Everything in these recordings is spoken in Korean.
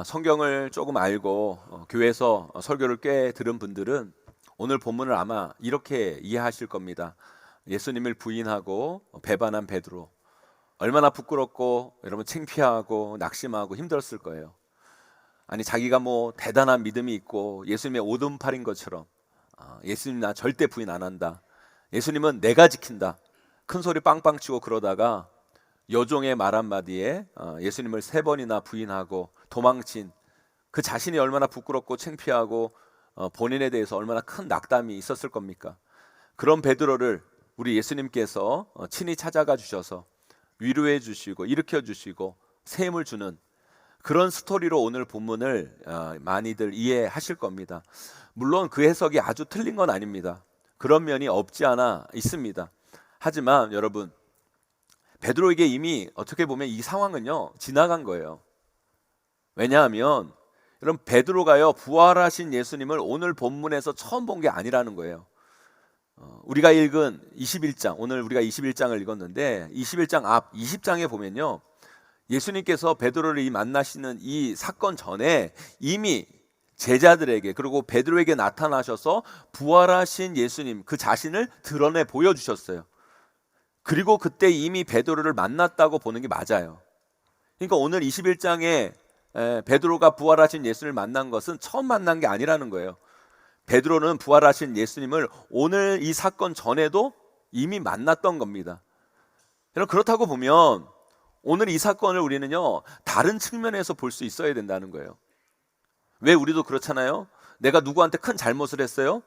성경을 조금 알고 교회에서 설교를 꽤 들은 분들은 오늘 본문을 아마 이렇게 이해하실 겁니다. 예수님을 부인하고 배반한 베드로, 얼마나 부끄럽고 여러분 창피하고 낙심하고 힘들었을 거예요. 아니, 자기가 뭐 대단한 믿음이 있고 예수님의 오른팔인 것처럼 예수님 나 절대 부인 안 한다, 예수님은 내가 지킨다, 큰 소리 빵빵 치고 그러다가 여종의 말 한마디에 예수님을 3번이나 부인하고 도망친 그 자신이 얼마나 부끄럽고 창피하고 본인에 대해서 얼마나 큰 낙담이 있었을 겁니까? 그런 베드로를 우리 예수님께서 친히 찾아가 주셔서 위로해 주시고 일으켜 주시고 새 힘을 주는 그런 스토리로 오늘 본문을 많이들 이해하실 겁니다. 물론 그 해석이 아주 틀린 건 아닙니다. 그런 면이 없지 않아 있습니다. 하지만 여러분, 베드로에게 이미 어떻게 보면 이 상황은요 지나간 거예요. 왜냐하면 여러분, 베드로가요 부활하신 예수님을 오늘 본문에서 처음 본 게 아니라는 거예요. 우리가 읽은 21장, 오늘 우리가 21장을 읽었는데 21장 앞 20장에 보면요, 예수님께서 베드로를 만나시는 이 사건 전에 이미 제자들에게 그리고 베드로에게 나타나셔서 부활하신 예수님 그 자신을 드러내 보여주셨어요. 그리고 그때 이미 베드로를 만났다고 보는 게 맞아요. 그러니까 오늘 21장에 베드로가 부활하신 예수님을 만난 것은 처음 만난 게 아니라는 거예요. 베드로는 부활하신 예수님을 오늘 이 사건 전에도 이미 만났던 겁니다. 여러분, 그렇다고 보면 오늘 이 사건을 우리는요 다른 측면에서 볼 수 있어야 된다는 거예요. 왜 우리도 그렇잖아요. 내가 누구한테 큰 잘못을 했어요.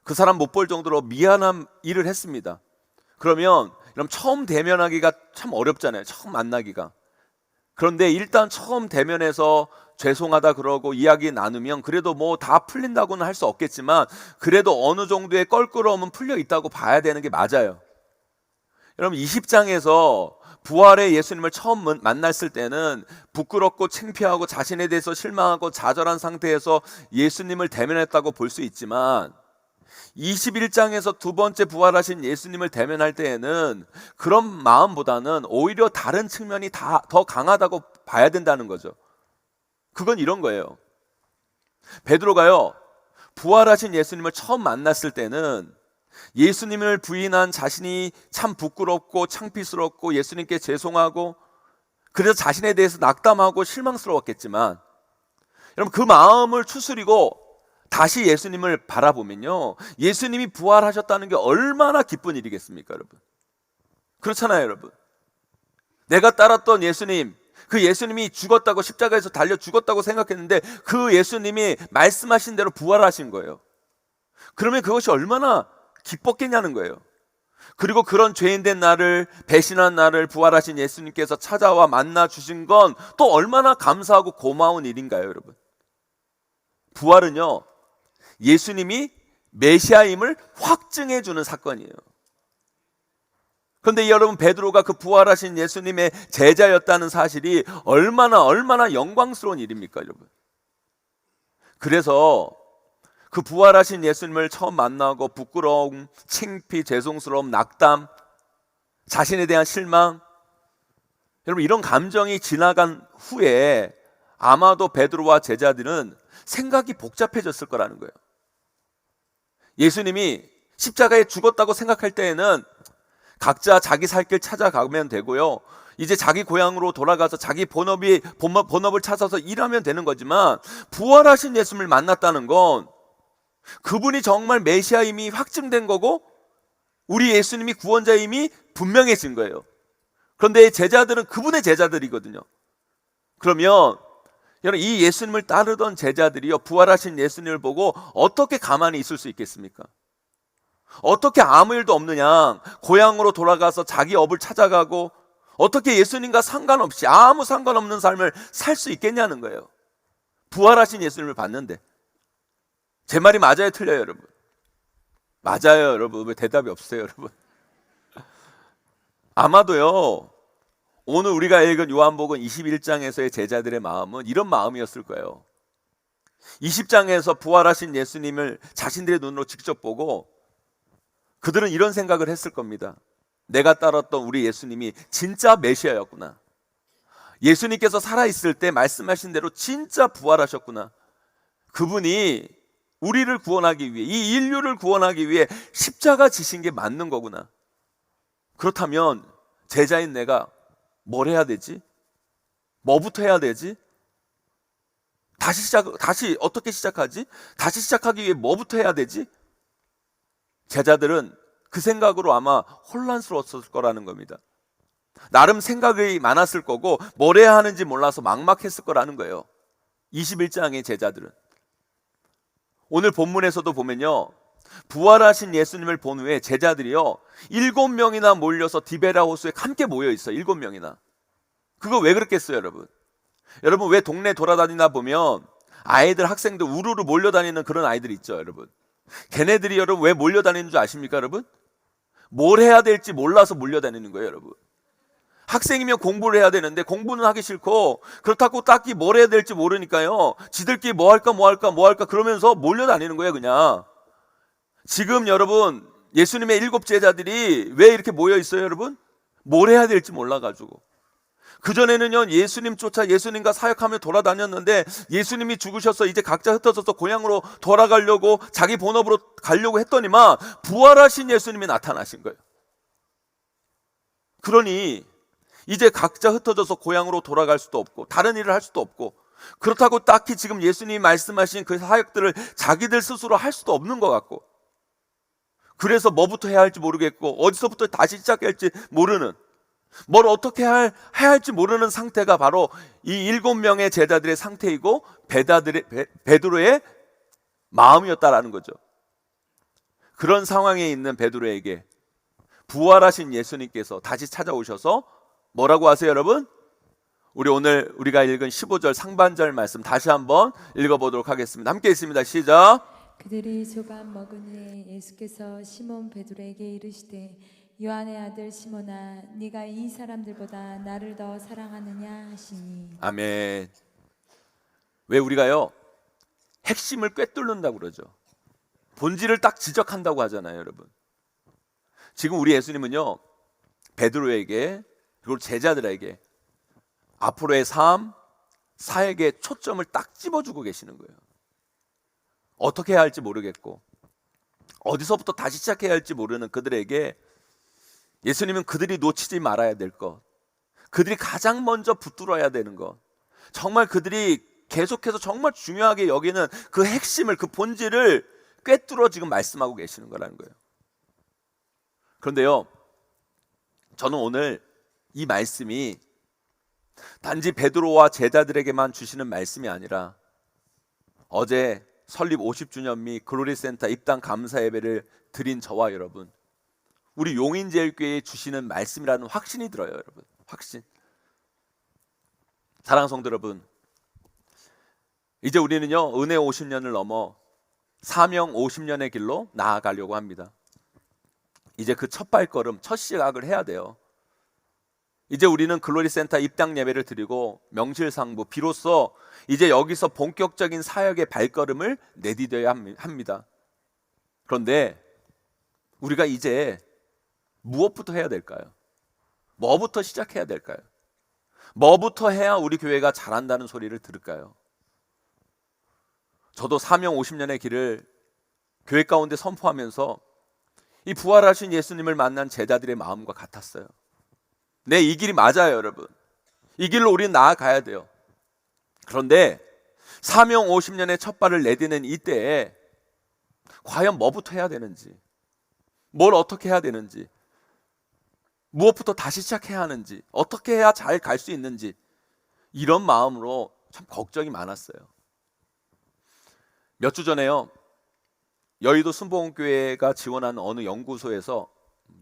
그 사람 못 볼 정도로 미안한 일을 했습니다. 그러면 처음 대면하기가 참 어렵잖아요. 처음 만나기가. 그런데 일단 처음 대면해서 죄송하다 그러고 이야기 나누면 그래도 뭐 다 풀린다고는 할 수 없겠지만 그래도 어느 정도의 껄끄러움은 풀려 있다고 봐야 되는 게 맞아요. 여러분, 20장에서 부활의 예수님을 처음 만났을 때는 부끄럽고 창피하고 자신에 대해서 실망하고 좌절한 상태에서 예수님을 대면했다고 볼 수 있지만 21장에서 두 번째 부활하신 예수님을 대면할 때에는 그런 마음보다는 오히려 다른 측면이 더 강하다고 봐야 된다는 거죠. 그건 이런 거예요. 베드로가요 부활하신 예수님을 처음 만났을 때는 예수님을 부인한 자신이 참 부끄럽고 창피스럽고 예수님께 죄송하고 그래서 자신에 대해서 낙담하고 실망스러웠겠지만, 여러분 그 마음을 추스리고 다시 예수님을 바라보면요 예수님이 부활하셨다는 게 얼마나 기쁜 일이겠습니까, 여러분? 그렇잖아요, 여러분. 내가 따랐던 예수님, 그 예수님이 죽었다고, 십자가에서 달려 죽었다고 생각했는데 그 예수님이 말씀하신 대로 부활하신 거예요. 그러면 그것이 얼마나 기뻤겠냐는 거예요. 그리고 그런 죄인된 나를, 배신한 나를 부활하신 예수님께서 찾아와 만나 주신 건 또 얼마나 감사하고 고마운 일인가요, 여러분? 부활은요 예수님이 메시아임을 확증해 주는 사건이에요. 그런데 여러분, 베드로가 그 부활하신 예수님의 제자였다는 사실이 얼마나 영광스러운 일입니까, 여러분? 그래서 그 부활하신 예수님을 처음 만나고 부끄러움, 창피, 죄송스러움, 낙담, 자신에 대한 실망, 여러분 이런 감정이 지나간 후에 아마도 베드로와 제자들은 생각이 복잡해졌을 거라는 거예요. 예수님이 십자가에 죽었다고 생각할 때에는 각자 자기 살 길 찾아가면 되고요, 이제 자기 고향으로 돌아가서 자기 본업을 찾아서 일하면 되는 거지만, 부활하신 예수님을 만났다는 건 그분이 정말 메시아임이 확증된 거고 우리 예수님이 구원자임이 분명해진 거예요. 그런데 제자들은 그분의 제자들이거든요. 그러면 여러분, 이 예수님을 따르던 제자들이요 부활하신 예수님을 보고 어떻게 가만히 있을 수 있겠습니까? 어떻게 아무 일도 없느냐 고향으로 돌아가서 자기 업을 찾아가고 어떻게 예수님과 상관없이 아무 상관없는 삶을 살 수 있겠냐는 거예요. 부활하신 예수님을 봤는데. 제 말이 맞아요, 틀려요, 여러분? 맞아요, 여러분. 왜 대답이 없어요, 여러분? 아마도요 오늘 우리가 읽은 요한복음 21장에서의 제자들의 마음은 이런 마음이었을 거예요. 20장에서 부활하신 예수님을 자신들의 눈으로 직접 보고 그들은 이런 생각을 했을 겁니다. 내가 따랐던 우리 예수님이 진짜 메시아였구나. 예수님께서 살아있을 때 말씀하신 대로 진짜 부활하셨구나. 그분이 우리를 구원하기 위해, 이 인류를 구원하기 위해 십자가 지신 게 맞는 거구나. 그렇다면 제자인 내가 뭘 해야 되지? 뭐부터 해야 되지? 다시 어떻게 시작하지? 다시 시작하기 위해 뭐부터 해야 되지? 제자들은 그 생각으로 아마 혼란스러웠을 거라는 겁니다. 나름 생각이 많았을 거고 뭘 해야 하는지 몰라서 막막했을 거라는 거예요. 21장의 제자들은. 오늘 본문에서도 보면요, 부활하신 예수님을 본 후에 제자들이요 7명이나 몰려서 디베라 호수에 함께 모여 있어요. 7명이나. 그거 왜 그랬겠어요, 여러분? 여러분, 왜 동네 돌아다니다 보면 아이들, 학생들 우르르 몰려다니는 그런 아이들 있죠, 여러분. 걔네들이 여러분 왜 몰려다니는 줄 아십니까, 여러분? 뭘 해야 될지 몰라서 몰려다니는 거예요, 여러분. 학생이면 공부를 해야 되는데 공부는 하기 싫고, 그렇다고 딱히 뭘 해야 될지 모르니까요 지들끼리 뭐 할까 그러면서 몰려다니는 거예요, 그냥. 지금 여러분 예수님의 7 제자들이 왜 이렇게 모여 있어요, 여러분? 뭘 해야 될지 몰라가지고. 그전에는요 예수님 쫓아 예수님과 사역하며 돌아다녔는데, 예수님이 죽으셔서 이제 각자 흩어져서 고향으로 돌아가려고 자기 본업으로 가려고 했더니만 부활하신 예수님이 나타나신 거예요. 그러니 이제 각자 흩어져서 고향으로 돌아갈 수도 없고 다른 일을 할 수도 없고, 그렇다고 딱히 지금 예수님이 말씀하신 그 사역들을 자기들 스스로 할 수도 없는 것 같고, 그래서 뭐부터 해야 할지 모르겠고 어디서부터 다시 시작해야 할지 모르는, 뭘 어떻게 해야 할지 모르는 상태가 바로 이 7명의 제자들의 상태이고 베드로의 마음이었다라는 거죠. 그런 상황에 있는 베드로에게 부활하신 예수님께서 다시 찾아오셔서 뭐라고 하세요, 여러분? 우리 오늘 우리가 읽은 15절 상반절 말씀 다시 한번 읽어보도록 하겠습니다. 함께 읽습니다. 시작. 그들이 조반 먹은 후에 예수께서 시몬 베드로에게 이르시되, 요한의 아들 시몬아, 네가 이 사람들보다 나를 더 사랑하느냐 하시니. 아멘. 왜 우리가요 핵심을 꿰뚫는다고 그러죠. 본질을 딱 지적한다고 하잖아요, 여러분. 지금 우리 예수님은요 베드로에게 그리고 제자들에게 앞으로의 삶, 사역의 초점을 딱 집어주고 계시는 거예요. 어떻게 해야 할지 모르겠고 어디서부터 다시 시작해야 할지 모르는 그들에게 예수님은 그들이 놓치지 말아야 될 것, 그들이 가장 먼저 붙들어야 되는 것, 정말 그들이 계속해서 정말 중요하게 여기는 그 핵심을, 그 본질을 꿰뚫어 지금 말씀하고 계시는 거라는 거예요. 그런데요 저는 오늘 이 말씀이 단지 베드로와 제자들에게만 주시는 말씀이 아니라 어제 설립 50주년 및 글로리센터 입당 감사 예배를 드린 저와 여러분, 우리 용인제일교회에 주시는 말씀이라는 확신이 들어요, 여러분. 확신. 사랑하는 성도 여러분, 이제 우리는요 은혜 50년을 넘어 사명 50년의 길로 나아가려고 합니다. 이제 그 첫 발걸음, 첫 시작을 해야 돼요. 이제 우리는 글로리센터 입당 예배를 드리고 명실상부 비로소 이제 여기서 본격적인 사역의 발걸음을 내디뎌야 합니다. 그런데 우리가 이제 무엇부터 해야 될까요? 뭐부터 시작해야 될까요? 뭐부터 해야 우리 교회가 잘한다는 소리를 들을까요? 저도 사명 50년의 길을 교회 가운데 선포하면서 이 부활하신 예수님을 만난 제자들의 마음과 같았어요. 네, 이 길이 맞아요, 여러분. 이 길로 우리는 나아가야 돼요. 그런데 사명 50년의 첫 발을 내디는 이때에 과연 뭐부터 해야 되는지, 뭘 어떻게 해야 되는지, 무엇부터 다시 시작해야 하는지, 어떻게 해야 잘 갈 수 있는지, 이런 마음으로 참 걱정이 많았어요. 몇 주 전에요 여의도 순복음교회가 지원하는 어느 연구소에서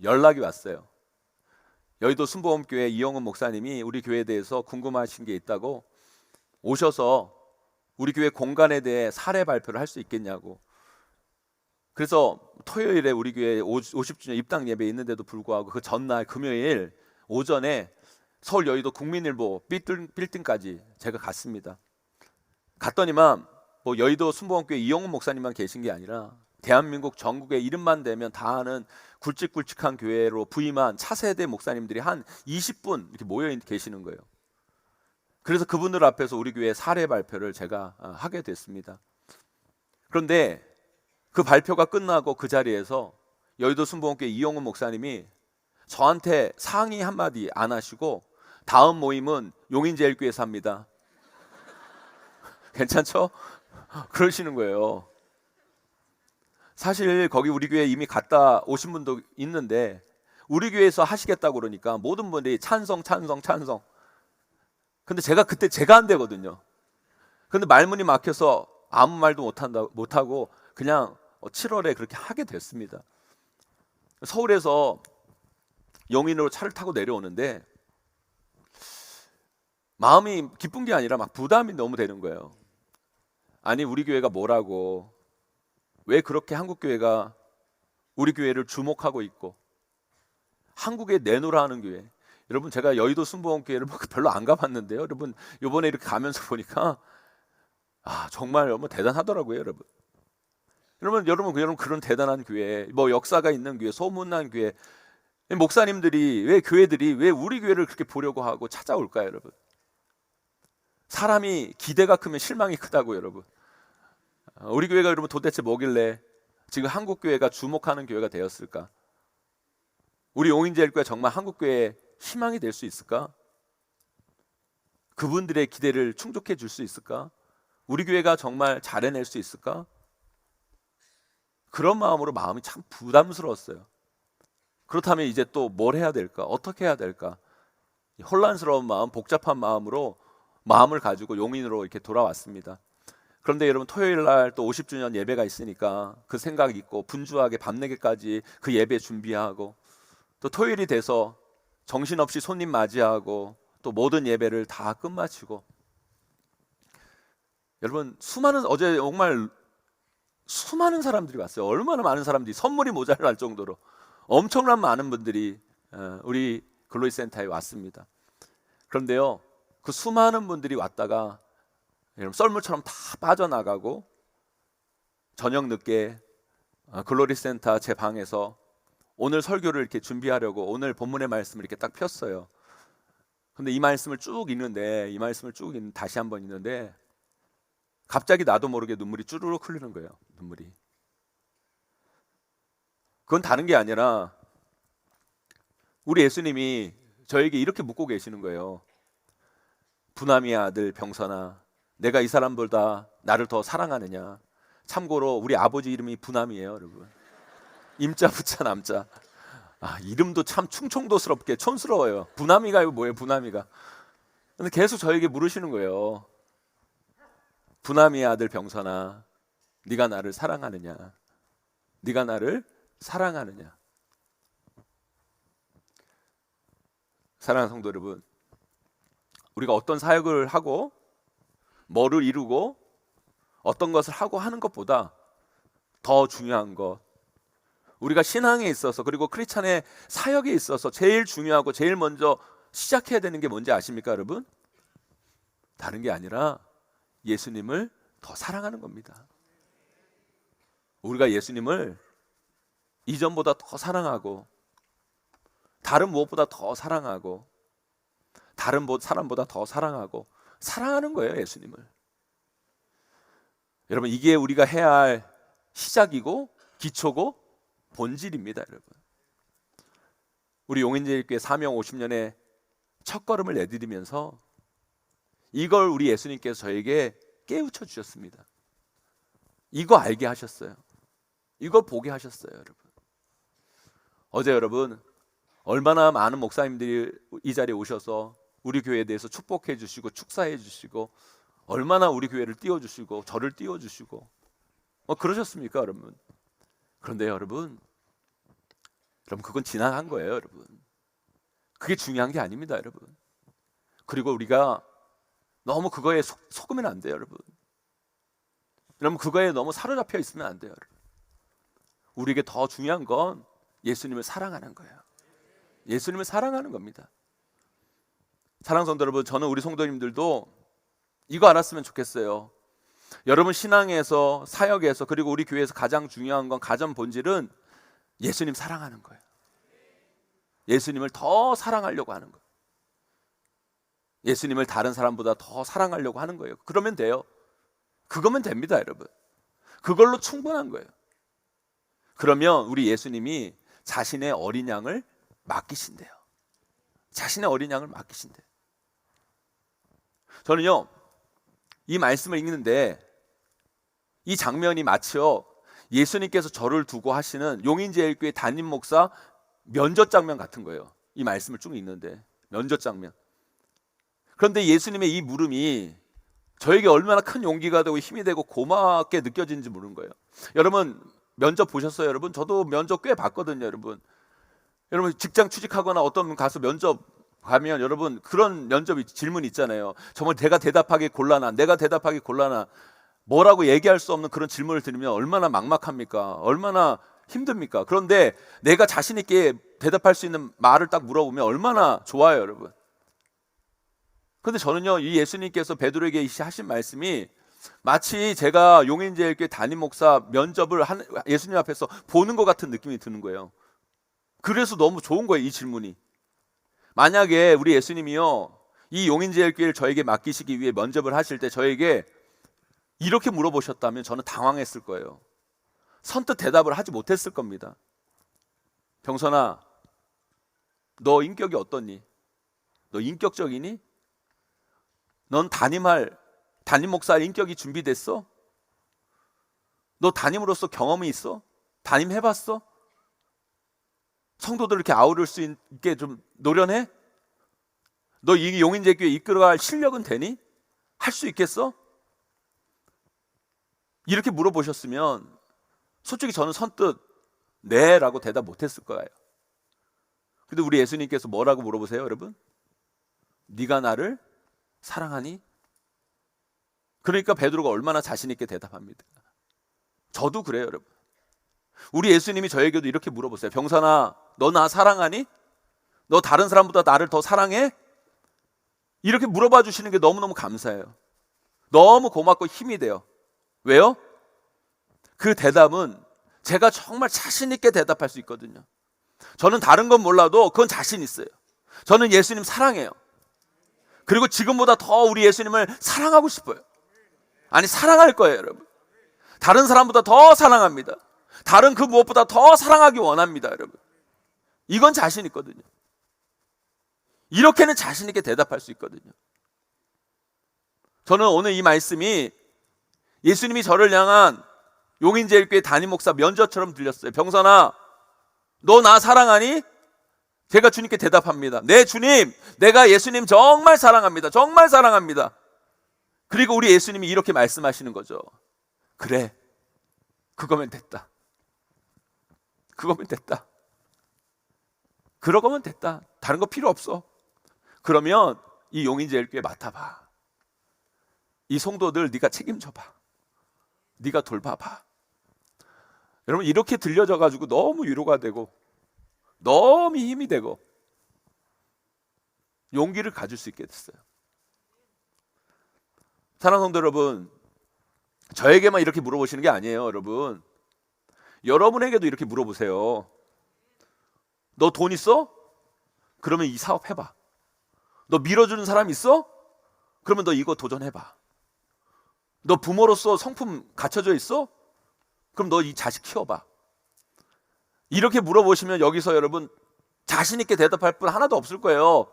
연락이 왔어요. 여의도 순복음교회 이영훈 목사님이 우리 교회에 대해서 궁금하신 게 있다고 오셔서 우리 교회 공간에 대해 사례 발표를 할 수 있겠냐고. 그래서 토요일에 우리 교회 50주년 입당 예배 있는데도 불구하고 그 전날 금요일 오전에 서울 여의도 국민일보 빌딩까지 제가 갔습니다. 갔더니만 뭐 여의도 순복음교회 이영훈 목사님만 계신 게 아니라 대한민국 전국에 이름만 대면 다 아는 굵직굵직한 교회로 부임한 차세대 목사님들이 한 20분 이렇게 모여 계시는 거예요. 그래서 그분들 앞에서 우리 교회 사례 발표를 제가 하게 됐습니다. 그런데 그 발표가 끝나고 그 자리에서 여의도 순복음교회 이용훈 목사님이 저한테 상의 한마디 안 하시고 다음 모임은 용인제일교회에서 합니다. 괜찮죠? 그러시는 거예요. 사실 거기 우리 교회 이미 갔다 오신 분도 있는데 우리 교회에서 하시겠다고 그러니까 모든 분들이 찬성. 근데 그때 제가 안 되거든요. 근데 말문이 막혀서 아무 말도 못하고 그냥 7월에 그렇게 하게 됐습니다. 서울에서 용인으로 차를 타고 내려오는데 마음이 기쁜 게 아니라 막 부담이 너무 되는 거예요. 아니 우리 교회가 뭐라고, 왜 그렇게 한국 교회가 우리 교회를 주목하고 있고 한국에 내놓으라 하는 교회. 여러분 제가 여의도 순복음교회를 별로 안 가봤는데요. 여러분 이번에 이렇게 가면서 보니까 정말 너무 대단하더라고요, 여러분. 여러분 그런 대단한 교회, 뭐 역사가 있는 교회, 소문난 교회, 목사님들이 왜 교회들이 왜 우리 교회를 그렇게 보려고 하고 찾아올까요, 여러분? 사람이 기대가 크면 실망이 크다고, 여러분. 우리 교회가 여러분 도대체 뭐길래 지금 한국 교회가 주목하는 교회가 되었을까? 우리 용인제일교회 정말 한국 교회의 희망이 될 수 있을까? 그분들의 기대를 충족해 줄 수 있을까? 우리 교회가 정말 잘 해낼 수 있을까? 그런 마음으로 마음이 참 부담스러웠어요. 그렇다면 이제 또 뭘 해야 될까? 어떻게 해야 될까? 혼란스러운 마음, 복잡한 마음으로 마음을 가지고 용인으로 이렇게 돌아왔습니다. 그런데 여러분 토요일 날 또 50주년 예배가 있으니까 그 생각 있고 분주하게 밤늦게까지 그 예배 준비하고 또 토요일이 돼서 정신없이 손님 맞이하고 또 모든 예배를 다 끝마치고 여러분 어제 정말 수많은 사람들이 왔어요. 얼마나 많은 사람들이, 선물이 모자랄 정도로 엄청난 많은 분들이 우리 글로리 센터에 왔습니다. 그런데요 그 수많은 분들이 왔다가 여러분 썰물처럼 다 빠져나가고 저녁 늦게 글로리 센터 제 방에서 오늘 설교를 이렇게 준비하려고 오늘 본문의 말씀을 이렇게 딱 폈어요. 근데 이 말씀을 쭉 읽는데 다시 한번 읽는데 갑자기 나도 모르게 눈물이 쭈르륵 흘리는 거예요. 눈물이. 그건 다른 게 아니라 우리 예수님이 저에게 이렇게 묻고 계시는 거예요. 부나미의 아들 병선아, 내가 이 사람보다 나를 더 사랑하느냐? 참고로 우리 아버지 이름이 부나미예요, 여러분. 임자 부자 남자. 이름도 참 충청도스럽게 촌스러워요. 부나미가 뭐예요, 부나미가? 근데 계속 저에게 물으시는 거예요. 부나미의 아들 병선아, 네가 나를 사랑하느냐? 네가 나를 사랑하느냐? 사랑하는 성도 여러분, 우리가 어떤 사역을 하고 뭐를 이루고 어떤 것을 하고 하는 것보다 더 중요한 것, 우리가 신앙에 있어서 그리고 크리스찬의 사역에 있어서 제일 중요하고 제일 먼저 시작해야 되는 게 뭔지 아십니까, 여러분? 다른 게 아니라 예수님을 더 사랑하는 겁니다. 우리가 예수님을 이전보다 더 사랑하고 다른 무엇보다 더 사랑하고 다른 사람보다 더 사랑하고 사랑하는 거예요, 예수님을. 여러분 이게 우리가 해야 할 시작이고 기초고 본질입니다, 여러분. 우리 용인제일교회 사명 50년의 첫걸음을 내디디면서 이걸 우리 예수님께서 저에게 깨우쳐 주셨습니다. 이거 알게 하셨어요. 이거 보게 하셨어요, 여러분. 어제 여러분 얼마나 많은 목사님들이 이 자리에 오셔서 우리 교회에 대해서 축복해 주시고 축사해 주시고 얼마나 우리 교회를 띄워주시고 저를 띄워주시고 그러셨습니까, 여러분? 그런데 여러분 그건 지나간 거예요, 여러분. 그게 중요한 게 아닙니다, 여러분. 그리고 우리가 너무 그거에 속으면 안 돼요, 여러분. 여러분 그거에 너무 사로잡혀 있으면 안 돼요, 여러분. 우리에게 더 중요한 건 예수님을 사랑하는 거예요. 예수님을 사랑하는 겁니다. 사랑하는 성도 여러분, 저는 우리 성도님들도 이거 알았으면 좋겠어요. 여러분 신앙에서, 사역에서, 그리고 우리 교회에서 가장 중요한 건 가장 본질은 예수님 사랑하는 거예요. 예수님을 더 사랑하려고 하는 거예요. 예수님을 다른 사람보다 더 사랑하려고 하는 거예요. 그러면 돼요. 그거면 됩니다, 여러분. 그걸로 충분한 거예요. 그러면 우리 예수님이 자신의 어린 양을 맡기신대요. 자신의 어린 양을 맡기신대요. 저는요, 이 말씀을 읽는데 이 장면이 마치요 예수님께서 저를 두고 하시는 용인제일교회 담임 목사 면접 장면 같은 거예요. 이 말씀을 쭉 읽는데 면접 장면. 그런데 예수님의 이 물음이 저에게 얼마나 큰 용기가 되고 힘이 되고 고맙게 느껴지는지 모르는 거예요. 여러분 면접 보셨어요? 여러분 저도 면접 꽤 봤거든요. 여러분 직장 취직하거나 어떤 가서 면접 가면 여러분 그런 면접 질문 있잖아요. 정말 내가 대답하기 곤란한 뭐라고 얘기할 수 없는 그런 질문을 들으면 얼마나 막막합니까? 얼마나 힘듭니까? 그런데 내가 자신 있게 대답할 수 있는 말을 딱 물어보면 얼마나 좋아요, 여러분. 그런데 저는요, 이 예수님께서 베드로에게 하신 말씀이 마치 제가 용인제일교회 담임 목사 면접을 예수님 앞에서 보는 것 같은 느낌이 드는 거예요. 그래서 너무 좋은 거예요, 이 질문이. 만약에 우리 예수님이요, 이 용인제일교회를 저에게 맡기시기 위해 면접을 하실 때 저에게 이렇게 물어보셨다면 저는 당황했을 거예요. 선뜻 대답을 하지 못했을 겁니다. 병선아, 너 인격이 어떻니? 너 인격적이니? 넌 담임 목사할 인격이 준비됐어? 너 담임으로서 경험이 있어? 담임 해봤어? 성도들 이렇게 아우를 수 있게 좀 노련해? 너 이 용인제교회 이끌어갈 실력은 되니? 할 수 있겠어? 이렇게 물어보셨으면 솔직히 저는 선뜻 네 라고 대답 못했을 거예요. 근데 우리 예수님께서 뭐라고 물어보세요, 여러분? 네가 나를 사랑하니? 그러니까 베드로가 얼마나 자신 있게 대답합니다. 저도 그래요, 여러분. 우리 예수님이 저에게도 이렇게 물어보세요. 병선아, 너 나 사랑하니? 너 다른 사람보다 나를 더 사랑해? 이렇게 물어봐 주시는 게 너무너무 감사해요. 너무 고맙고 힘이 돼요. 왜요? 그 대답은 제가 정말 자신 있게 대답할 수 있거든요. 저는 다른 건 몰라도 그건 자신 있어요. 저는 예수님 사랑해요. 그리고 지금보다 더 우리 예수님을 사랑하고 싶어요. 아니, 사랑할 거예요, 여러분. 다른 사람보다 더 사랑합니다. 다른 그 무엇보다 더 사랑하기 원합니다, 여러분. 이건 자신 있거든요. 이렇게는 자신 있게 대답할 수 있거든요. 저는 오늘 이 말씀이 예수님이 저를 향한 용인제일교회 담임 목사 면접처럼 들렸어요. 병선아, 너 나 사랑하니? 제가 주님께 대답합니다. 네, 주님, 내가 예수님 정말 사랑합니다. 정말 사랑합니다. 그리고 우리 예수님이 이렇게 말씀하시는 거죠. 그래, 그거면 됐다. 그거면 됐다. 그러고면 됐다. 다른 거 필요 없어. 그러면 이 용인제일교회 맡아봐. 이 성도들 네가 책임져봐. 네가 돌봐봐. 여러분 이렇게 들려져 가지고 너무 위로가 되고 너무 힘이 되고 용기를 가질 수 있게 됐어요. 사랑하는 성도 여러분, 저에게만 이렇게 물어보시는 게 아니에요. 여러분, 여러분에게도 이렇게 물어보세요. 너 돈 있어? 그러면 이 사업 해봐. 너 밀어주는 사람 있어? 그러면 너 이거 도전해봐. 너 부모로서 성품 갖춰져 있어? 그럼 너 이 자식 키워봐. 이렇게 물어보시면 여기서 여러분 자신 있게 대답할 분 하나도 없을 거예요.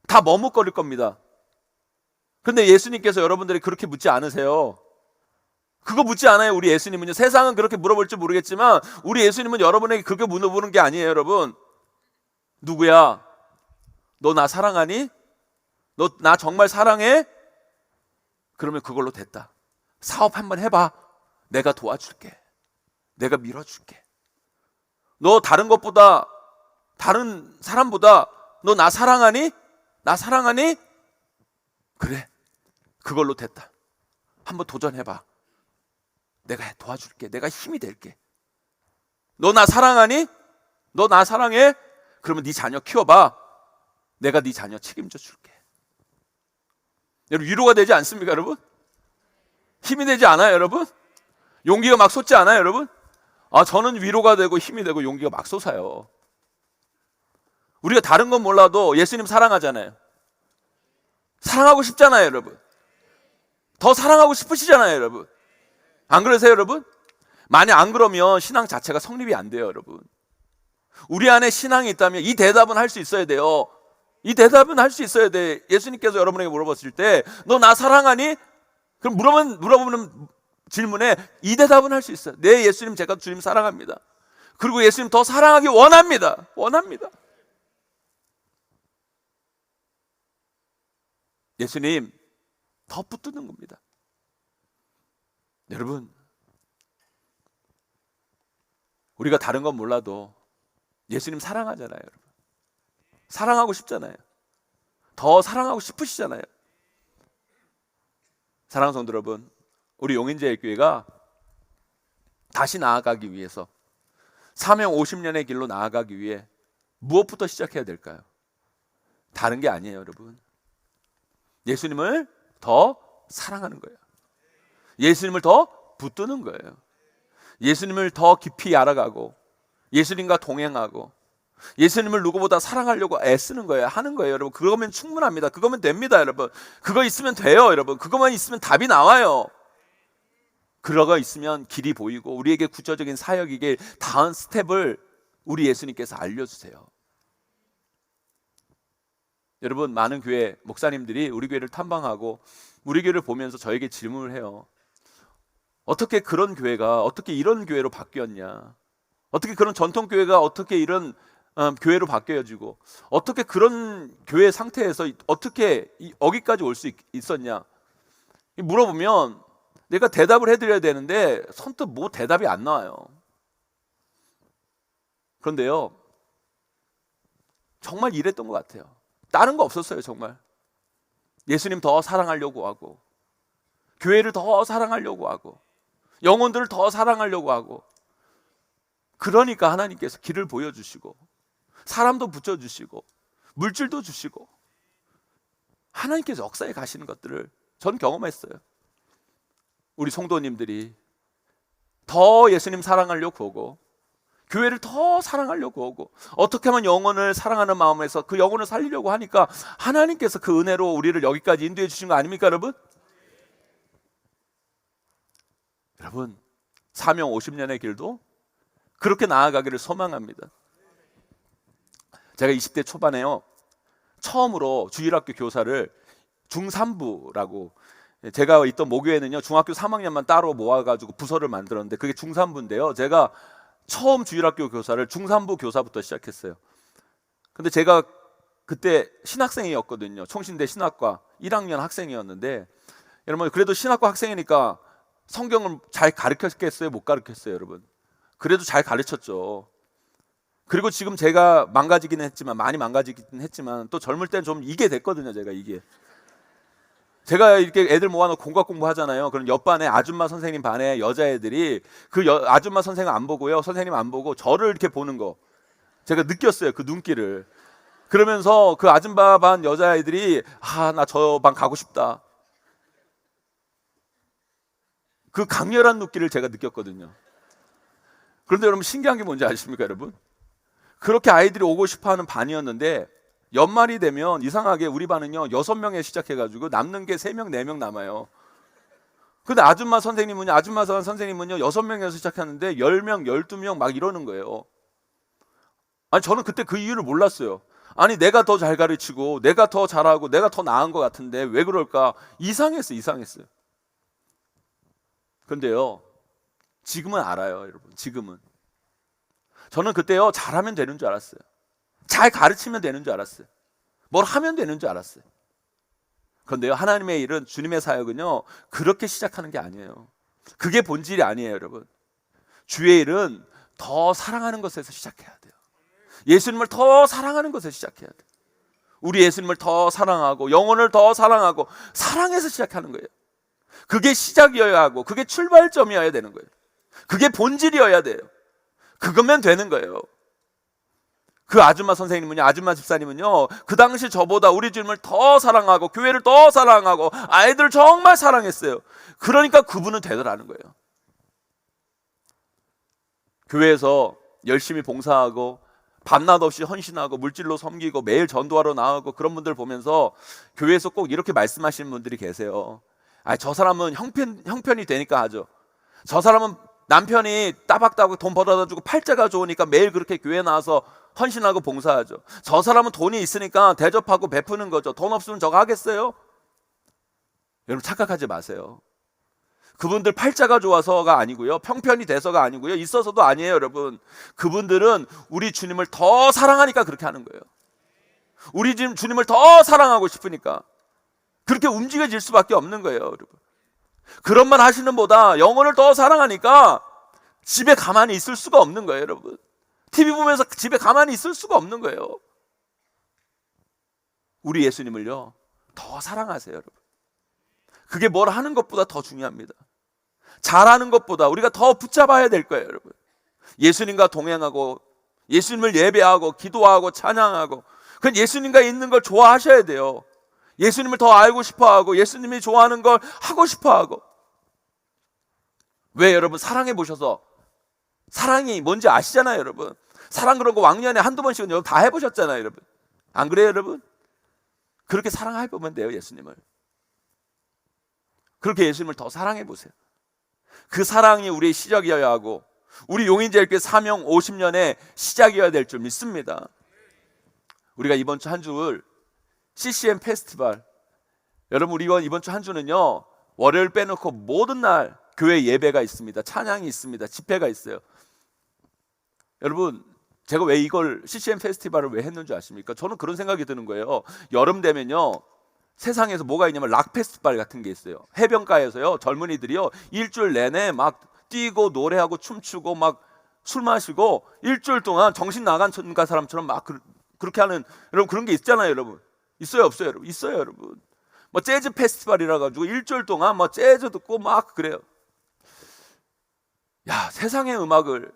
다 머뭇거릴 겁니다. 그런데 예수님께서 여러분들이 그렇게 묻지 않으세요. 그거 묻지 않아요. 우리 예수님은요. 세상은 그렇게 물어볼지 모르겠지만 우리 예수님은 여러분에게 그렇게 물어보는 게 아니에요. 여러분, 누구야? 너 나 사랑하니? 너 나 정말 사랑해? 그러면 그걸로 됐다. 사업 한번 해봐. 내가 도와줄게. 내가 밀어줄게. 너 다른 것보다, 다른 사람보다 너 나 사랑하니? 나 사랑하니? 그래, 그걸로 됐다. 한번 도전해봐. 내가 도와줄게. 내가 힘이 될게. 너 나 사랑하니? 너 나 사랑해? 그러면 네 자녀 키워봐. 내가 네 자녀 책임져 줄게. 여러분, 위로가 되지 않습니까, 여러분? 힘이 되지 않아요, 여러분? 용기가 막 솟지 않아요, 여러분? 저는 위로가 되고 힘이 되고 용기가 막 솟아요. 우리가 다른 건 몰라도 예수님 사랑하잖아요. 사랑하고 싶잖아요, 여러분. 더 사랑하고 싶으시잖아요, 여러분. 안 그러세요, 여러분? 만약 안 그러면 신앙 자체가 성립이 안 돼요, 여러분. 우리 안에 신앙이 있다면 이 대답은 할 수 있어야 돼요. 이 대답은 할 수 있어야 돼. 예수님께서 여러분에게 물어봤을 때 너 나 사랑하니? 그럼 물어보는 질문에 이 대답은 할 수 있어요. 네, 예수님, 제가 주님 사랑합니다. 그리고 예수님 더 사랑하기 원합니다. 원합니다. 예수님 더 붙드는 겁니다. 여러분, 우리가 다른 건 몰라도 예수님 사랑하잖아요, 여러분. 사랑하고 싶잖아요. 더 사랑하고 싶으시잖아요. 사랑하는 성도 여러분, 우리 용인제일교회가 다시 나아가기 위해서 사명 50년의 길로 나아가기 위해 무엇부터 시작해야 될까요? 다른 게 아니에요, 여러분. 예수님을 더 사랑하는 거예요. 예수님을 더 붙드는 거예요. 예수님을 더 깊이 알아가고 예수님과 동행하고 예수님을 누구보다 사랑하려고 애쓰는 거예요. 하는 거예요, 여러분. 그거면 충분합니다. 그거면 됩니다, 여러분. 그거 있으면 돼요, 여러분. 그거만 있으면 답이 나와요. 그러가 있으면 길이 보이고 우리에게 구체적인 사역이길 다음 스텝을 우리 예수님께서 알려주세요. 여러분, 많은 교회 목사님들이 우리 교회를 탐방하고 우리 교회를 보면서 저에게 질문을 해요. 어떻게 그런 교회가 어떻게 이런 교회로 바뀌었냐? 어떻게 그런 전통 교회가 어떻게 이런 교회로 바뀌어지고 어떻게 그런 교회 상태에서 어떻게 여기까지 올 수 있었냐? 물어보면 내가 대답을 해드려야 되는데 선뜻 뭐 대답이 안 나와요. 그런데요, 정말 이랬던 것 같아요. 다른 거 없었어요, 정말. 예수님 더 사랑하려고 하고 교회를 더 사랑하려고 하고 영혼들을 더 사랑하려고 하고, 그러니까 하나님께서 길을 보여주시고 사람도 붙여주시고 물질도 주시고 하나님께서 역사에 가시는 것들을 전 경험했어요. 우리 성도님들이 더 예수님 사랑하려고 하고 교회를 더 사랑하려고 하고 어떻게 하면 영혼을 사랑하는 마음에서 그 영혼을 살리려고 하니까 하나님께서 그 은혜로 우리를 여기까지 인도해 주신 거 아닙니까, 여러분? 여러분, 사명 50년의 길도 그렇게 나아가기를 소망합니다. 제가 20대 초반에요, 처음으로 주일학교 교사를 중3부라고, 제가 있던 모교에는요 중학교 3학년만 따로 모아가지고 부서를 만들었는데 그게 중3부인데요, 제가 처음 주일학교 교사를 중3부 교사부터 시작했어요. 근데 제가 그때 신학생이었거든요. 총신대 신학과 1학년 학생이었는데, 여러분, 그래도 신학과 학생이니까 성경을 잘 가르쳤겠어요? 못 가르쳤어요, 여러분? 그래도 잘 가르쳤죠. 그리고 지금 제가 망가지긴 했지만, 많이 망가지긴 했지만 또 젊을 땐 좀 이게 됐거든요. 제가 이렇게 애들 모아놓고 공학 공부하잖아요. 그럼 옆반에 아줌마 선생님 반에 여자애들이 아줌마 선생님 안 보고요, 선생님 안 보고 저를 이렇게 보는 거 제가 느꼈어요, 그 눈길을. 그러면서 그 아줌마 반 여자애들이 나 저 반 가고 싶다, 그 강렬한 눈길을 제가 느꼈거든요. 그런데 여러분, 신기한 게 뭔지 아십니까, 여러분? 그렇게 아이들이 오고 싶어하는 반이었는데 연말이 되면 이상하게 우리 반은요 6명에 시작해가지고 남는 게 3명, 4명 남아요. 근데 아줌마 선생님은요 6명에서 시작하는데 10명, 12명 막 이러는 거예요. 아니, 저는 그때 그 이유를 몰랐어요. 아니, 내가 더 잘 가르치고 내가 더 잘하고 내가 더 나은 것 같은데 왜 그럴까? 이상했어요. 근데요, 지금은 알아요, 여러분. 지금은 저는 그때요 잘하면 되는 줄 알았어요. 잘 가르치면 되는 줄 알았어요. 뭘 하면 되는 줄 알았어요. 그런데요, 하나님의 일은, 주님의 사역은요 그렇게 시작하는 게 아니에요. 그게 본질이 아니에요, 여러분. 주의 일은 더 사랑하는 것에서 시작해야 돼요. 예수님을 더 사랑하는 것에서 시작해야 돼요. 우리 예수님을 더 사랑하고 영혼을 더 사랑하고 사랑해서 시작하는 거예요. 그게 시작이어야 하고 그게 출발점이어야 되는 거예요. 그게 본질이어야 돼요. 그거면 되는 거예요. 그 아줌마 선생님은요, 아줌마 집사님은요 그 당시 저보다 우리 주님을 더 사랑하고 교회를 더 사랑하고 아이들을 정말 사랑했어요. 그러니까 그분은 되더라는 거예요. 교회에서 열심히 봉사하고 밤낮 없이 헌신하고 물질로 섬기고 매일 전도하러 나가고 그런 분들 보면서 교회에서 꼭 이렇게 말씀하시는 분들이 계세요. 저 사람은 형편이 되니까 하죠. 저 사람은 남편이 따박따박 돈 벌어다 주고 팔자가 좋으니까 매일 그렇게 교회 나와서 헌신하고 봉사하죠. 저 사람은 돈이 있으니까 대접하고 베푸는 거죠. 돈 없으면 저거 하겠어요? 여러분 착각하지 마세요. 그분들 팔자가 좋아서가 아니고요, 평편이 돼서가 아니고요, 있어서도 아니에요. 여러분, 그분들은 우리 주님을 더 사랑하니까 그렇게 하는 거예요. 우리 주님을 더 사랑하고 싶으니까 그렇게 움직여질 수밖에 없는 거예요. 여러분, 그런 말 하시는 보다 영혼을 더 사랑하니까 집에 가만히 있을 수가 없는 거예요. 여러분, TV 보면서 집에 가만히 있을 수가 없는 거예요. 우리 예수님을요 더 사랑하세요. 여러분, 그게 뭘 하는 것보다 더 중요합니다. 잘하는 것보다 우리가 더 붙잡아야 될 거예요. 여러분, 예수님과 동행하고 예수님을 예배하고 기도하고 찬양하고, 그건 예수님과 있는 걸 좋아하셔야 돼요. 예수님을 더 알고 싶어하고 예수님이 좋아하는 걸 하고 싶어하고. 왜? 여러분, 사랑해 보셔서 사랑이 뭔지 아시잖아요. 여러분, 사랑 그런 거 왕년에 한두 번씩은 여러분 다 해보셨잖아요. 여러분, 안 그래요? 여러분, 그렇게 사랑해보면 돼요. 예수님을 그렇게 예수님을 더 사랑해 보세요. 그 사랑이 우리의 시작이어야 하고 우리 용인제일교회 사명 50년의 시작이어야 될 줄 믿습니다. 우리가 이번 주 한 주를 CCM 페스티벌, 여러분 우리 이번 주 한 주는요 월요일 빼놓고 모든 날 교회 예배가 있습니다. 찬양이 있습니다. 집회가 있어요. 여러분, 제가 왜 이걸 CCM 페스티벌을 왜 했는지 아십니까? 저는 그런 생각이 드는 거예요. 여름 되면요 세상에서 뭐가 있냐면 락 페스티벌 같은 게 있어요. 해변가에서요 젊은이들이요 일주일 내내 막 뛰고 노래하고 춤추고 막 술 마시고 일주일 동안 정신 나간 사람처럼 막 그렇게 하는, 여러분 그런 게 있잖아요. 여러분, 있어요 없어요? 여러분, 있어요. 여러분, 뭐 재즈 페스티벌이라 가지고 일주일 동안 뭐 재즈 듣고 막 그래요. 야, 세상의 음악을,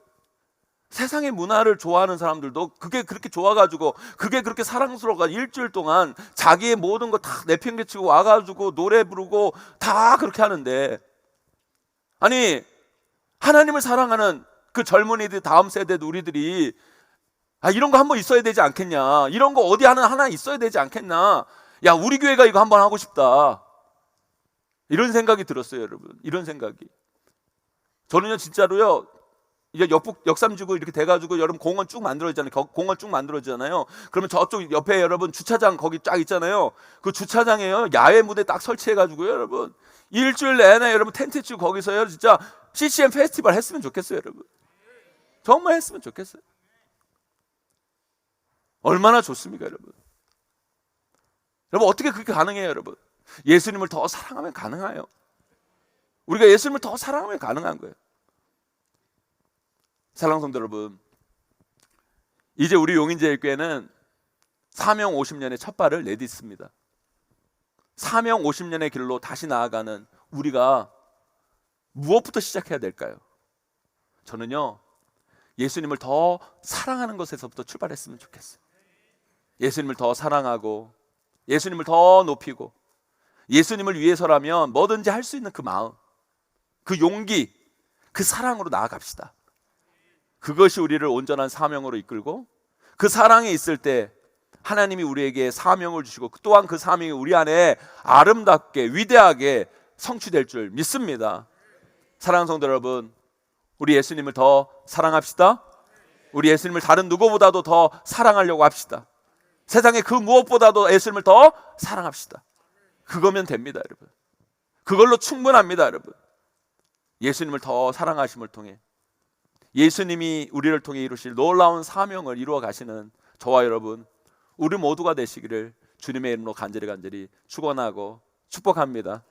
세상의 문화를 좋아하는 사람들도 그게 그렇게 좋아가지고 그게 그렇게 사랑스러워가 일주일 동안 자기의 모든 거 다 내팽개치고 와가지고 노래 부르고 다 그렇게 하는데, 아니 하나님을 사랑하는 그 젊은이들, 다음 세대도 우리들이 이런 거 한번 있어야 되지 않겠냐, 이런 거 어디 하나 있어야 되지 않겠나, 야 우리 교회가 이거 한번 하고 싶다, 이런 생각이 들었어요. 여러분, 이런 생각이. 저는요 진짜로요 이제 역삼지구 이렇게 돼가지고 여러분 공원 쭉 만들어지잖아요. 공원 쭉 만들어지잖아요. 그러면 저쪽 옆에 여러분 주차장 거기 쫙 있잖아요. 그 주차장에요 야외 무대 딱 설치해가지고요 여러분 일주일 내내 여러분 텐트 치고 거기서요 진짜 CCM 페스티벌 했으면 좋겠어요. 여러분, 정말 했으면 좋겠어요. 얼마나 좋습니까? 여러분, 여러분 어떻게 그렇게 가능해요? 여러분, 예수님을 더 사랑하면 가능해요. 우리가 예수님을 더 사랑하면 가능한 거예요. 사랑하는 성도 여러분, 이제 우리 용인제일교회는 사명 50년의 첫 발을 내딛습니다. 사명 50년의 길로 다시 나아가는 우리가 무엇부터 시작해야 될까요? 저는요 예수님을 더 사랑하는 것에서부터 출발했으면 좋겠어요. 예수님을 더 사랑하고 예수님을 더 높이고 예수님을 위해서라면 뭐든지 할 수 있는 그 마음, 그 용기, 그 사랑으로 나아갑시다. 그것이 우리를 온전한 사명으로 이끌고, 그 사랑이 있을 때 하나님이 우리에게 사명을 주시고 또한 그 사명이 우리 안에 아름답게 위대하게 성취될 줄 믿습니다. 사랑하는 성도 여러분, 우리 예수님을 더 사랑합시다. 우리 예수님을 다른 누구보다도 더 사랑하려고 합시다. 세상에 그 무엇보다도 예수님을 더 사랑합시다. 그거면 됩니다. 여러분, 그걸로 충분합니다. 여러분, 예수님을 더 사랑하심을 통해 예수님이 우리를 통해 이루실 놀라운 사명을 이루어 가시는 저와 여러분 우리 모두가 되시기를 주님의 이름으로 간절히 축원하고 축복합니다.